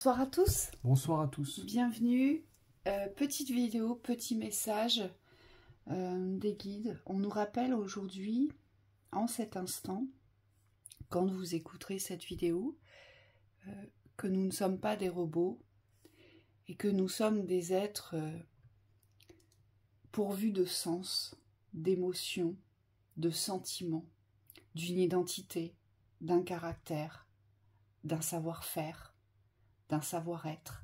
Bonsoir à tous. Bonsoir à tous. Bienvenue. Petite vidéo, petit message des guides. On nous rappelle aujourd'hui, en cet instant, quand vous écouterez cette vidéo, que nous ne sommes pas des robots et que nous sommes des êtres pourvus de sens, d'émotions, de sentiments, d'une identité, d'un caractère, d'un savoir-faire, d'un savoir-être,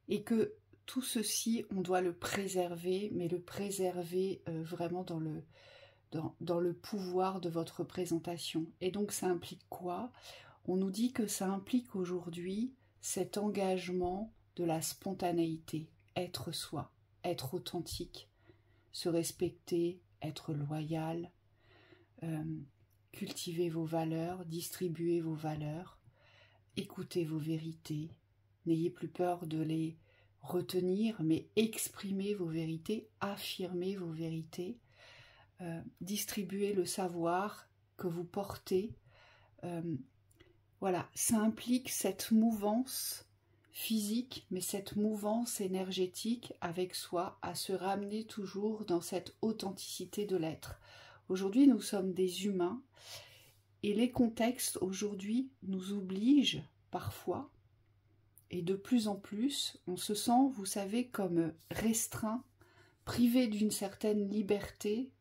et que tout ceci, on doit le préserver, mais le préserver vraiment dans le pouvoir de votre représentation. Et donc ça implique quoi? On nous dit que ça implique aujourd'hui cet engagement de la spontanéité, être soi, être authentique, se respecter, être loyal, cultiver vos valeurs, distribuer vos valeurs, écoutez vos vérités, n'ayez plus peur de les retenir, mais exprimez vos vérités, affirmez vos vérités, distribuez le savoir que vous portez. Voilà, ça implique cette mouvance physique, mais cette mouvance énergétique avec soi, à se ramener toujours dans cette authenticité de l'être. Aujourd'hui, nous sommes des humains, et les contextes aujourd'hui nous obligent parfois, et de plus en plus, on se sent, vous savez, comme restreint, privé d'une certaine liberté,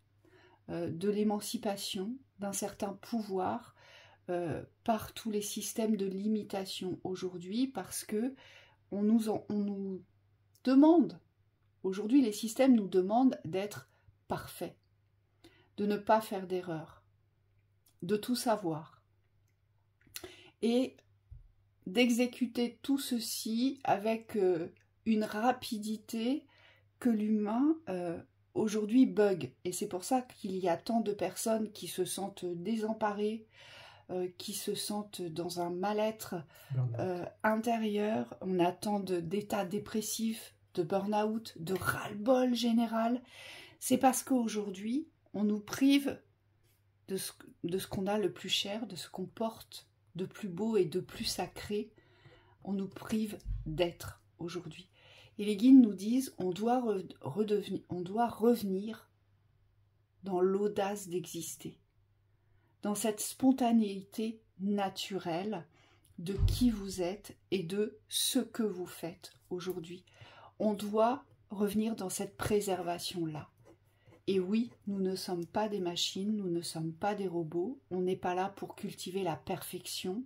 de l'émancipation, d'un certain pouvoir, par tous les systèmes de limitation aujourd'hui, parce que on nous demande, aujourd'hui les systèmes nous demandent d'être parfaits, de ne pas faire d'erreur, de tout savoir, et d'exécuter tout ceci avec une rapidité que l'humain aujourd'hui bug. Et c'est pour ça qu'il y a tant de personnes qui se sentent désemparées, qui se sentent dans un mal-être intérieur. On a tant d'états dépressifs, de burn-out, de ras-le-bol général. C'est parce qu'aujourd'hui, on nous prive de ce qu'on a le plus cher, de ce qu'on porte de plus beau et de plus sacré. On nous prive d'être aujourd'hui. Et les guides nous disent on doit revenir dans l'audace d'exister, dans cette spontanéité naturelle de qui vous êtes et de ce que vous faites aujourd'hui. On doit revenir dans cette préservation-là. Et oui, nous ne sommes pas des machines, nous ne sommes pas des robots, on n'est pas là pour cultiver la perfection,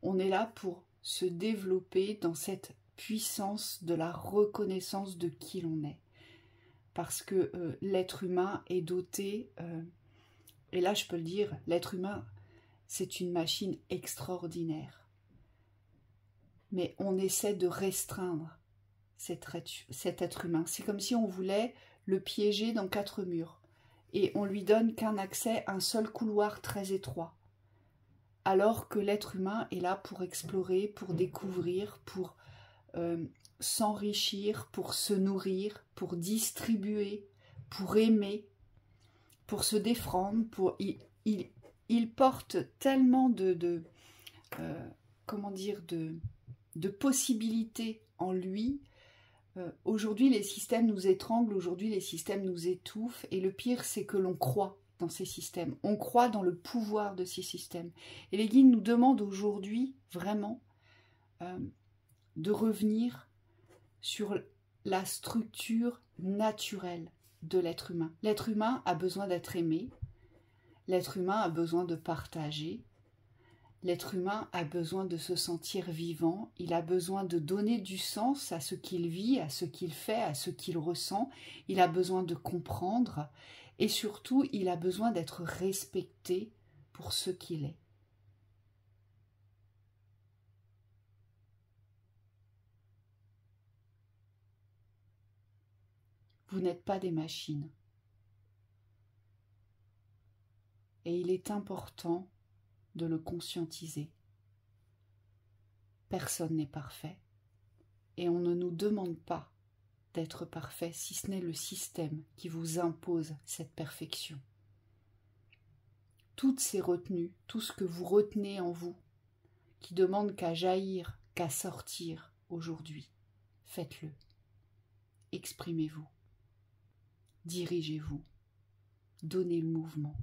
on est là pour se développer dans cette puissance de la reconnaissance de qui l'on est. Parce que l'être humain est doté, et là je peux le dire, l'être humain c'est une machine extraordinaire. Mais on essaie de restreindre cet être humain. C'est comme si on voulait le piéger dans 4 murs et on lui donne qu'un accès, un seul couloir très étroit. Alors que l'être humain est là pour explorer, pour découvrir, pour s'enrichir, pour se nourrir, pour distribuer, pour aimer, pour se défendre. Il porte tellement de possibilités en lui. Aujourd'hui, les systèmes nous étranglent, aujourd'hui, les systèmes nous étouffent, et le pire, c'est que l'on croit dans ces systèmes. On croit dans le pouvoir de ces systèmes. Et les guides nous demandent aujourd'hui, vraiment, de revenir sur la structure naturelle de l'être humain. L'être humain a besoin d'être aimé, l'être humain a besoin de partager, l'être humain a besoin de se sentir vivant, il a besoin de donner du sens à ce qu'il vit, à ce qu'il fait, à ce qu'il ressent, il a besoin de comprendre et surtout il a besoin d'être respecté pour ce qu'il est. Vous n'êtes pas des machines. Et il est important de le conscientiser. Personne n'est parfait. Et on ne nous demande pas d'être parfait, si ce n'est le système qui vous impose cette perfection. Toutes ces retenues, tout ce que vous retenez en vous, qui demande qu'à jaillir, qu'à sortir aujourd'hui. Faites-le. Exprimez-vous. Dirigez-vous. Donnez le mouvement.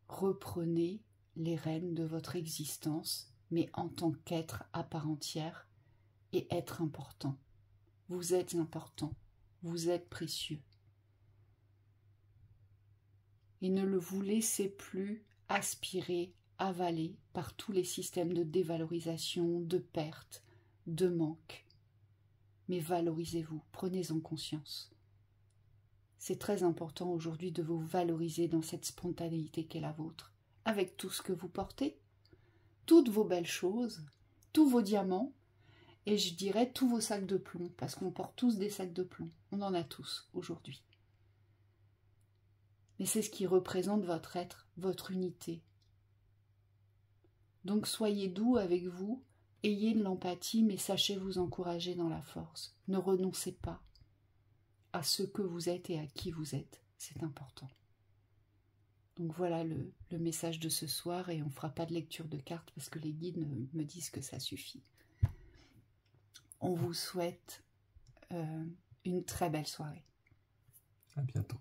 Reprenez les rênes de votre existence, mais en tant qu'être à part entière et être important. Vous êtes important. Vous êtes précieux. Et ne le vous laissez plus aspirer, avaler par tous les systèmes de dévalorisation, de perte, de manque. Mais valorisez-vous, prenez-en conscience. C'est très important aujourd'hui de vous valoriser dans cette spontanéité qu'est la vôtre, avec tout ce que vous portez, toutes vos belles choses, tous vos diamants, et je dirais tous vos sacs de plomb, parce qu'on porte tous des sacs de plomb, on en a tous aujourd'hui. Mais c'est ce qui représente votre être, votre unité. Donc soyez doux avec vous, ayez de l'empathie, mais sachez vous encourager dans la force. Ne renoncez pas à ce que vous êtes et à qui vous êtes, c'est important. Donc voilà le message de ce soir, et on ne fera pas de lecture de cartes parce que les guides me disent que ça suffit. On vous souhaite une très belle soirée. À bientôt.